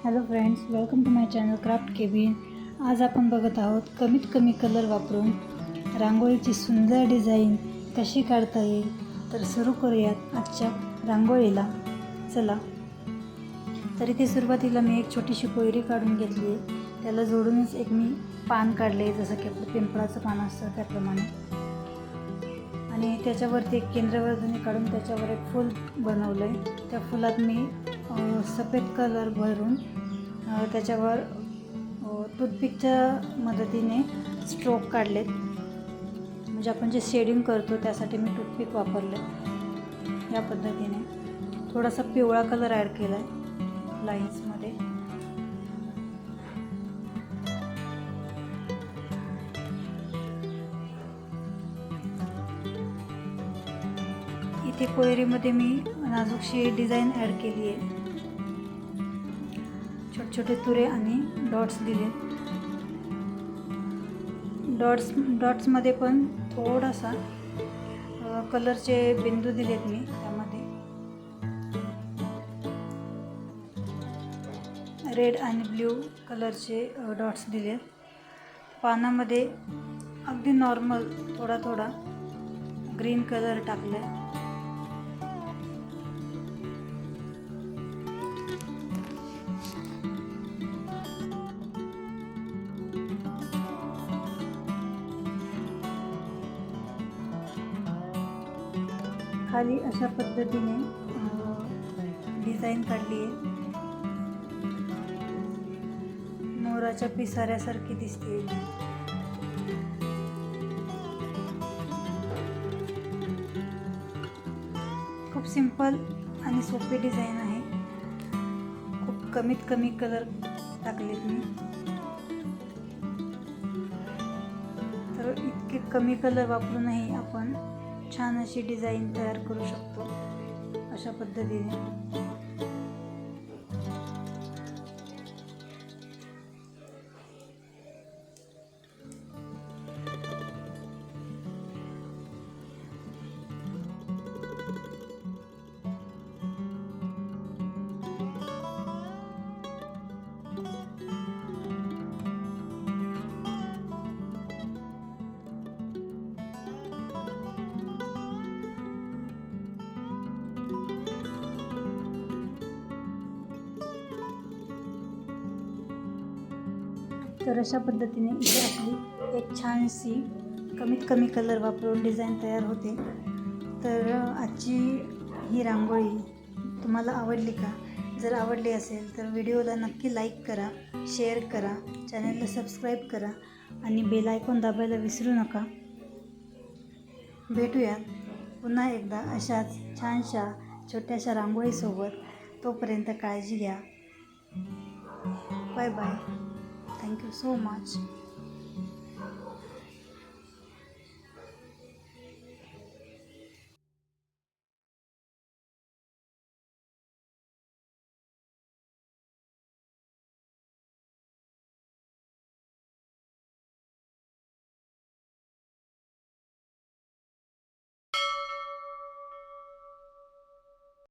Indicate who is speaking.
Speaker 1: Hello friends, welcome to my channel craft cabin. आज आपण बघत आहोत कमीत कमी कलर वापरून रांगोळीची सुंदर डिझाईन कशी काढता येईल. तर सुरू करूयात आजच्या रांगोळीला. चला. तर इथे सुरुवातीला मी एक छोटीशी कोयरी काढून घेतली आहे. त्याला जोडूनच एक मी पान काढले, जसं की आपलं पिंपळाचं पान असतं त्याप्रमाणे. आणि त्याच्यावरती एक केंद्रवर्धनी काढून त्याच्यावर एक फूल बनवलं आहे. त्या फुलात मी सफेद कलर भरून त्याच्यावर टूथपिकच्या मदतीने स्ट्रोक काढलेत. म्हणजे आपण जे शेडिंग करतो त्यासाठी मी टूथपिक वापरले. या पद्धतीने थोडासा पिवळा कलर ॲड केला आहे लाईन्समध्ये. इथे कोयरीमध्ये मी नाजूकशी डिझाईन ॲड केली आहे. छोटे छोटे तुरे आणि डॉट्स दिले. डॉट्समध्ये पण थोडासा कलरचे बिंदू दिलेत मी. त्यामध्ये रेड आणि ब्ल्यू कलरचे डॉट्स दिलेत. पानामध्ये अगदी नॉर्मल थोडा थोडा ग्रीन कलर टाकला आहे. खाली अशा पद्धतीने डिझाईन काढली आहे. मोराच्या पिसाऱ्यासारखी दिसते. खूप सिंपल आणि सोपी डिझाईन आहे. खूप कमीत कमी कलर टाकलेत मी. तर इतके कमी कलर वापरूनही आपण छान अशी डिझाईन तयार करू शकतो अशा पद्धतीने. तर अशा पद्धतीने इथे आपली एक छानशी कमीत कमी कलर वापरून डिझाईन तयार होते. तर आजची ही रांगोळी तुम्हाला आवडली का? जर आवडली असेल तर व्हिडिओला नक्की लाईक करा, शेअर करा, चॅनलला सबस्क्राईब करा आणि बेल आयकॉन दाबायला विसरू नका. भेटूयात पुन्हा एकदा अशाच छानशा छोट्याशा रांगोळीसोबत. तोपर्यंत काळजी घ्या. Bye bye. Thank you so much.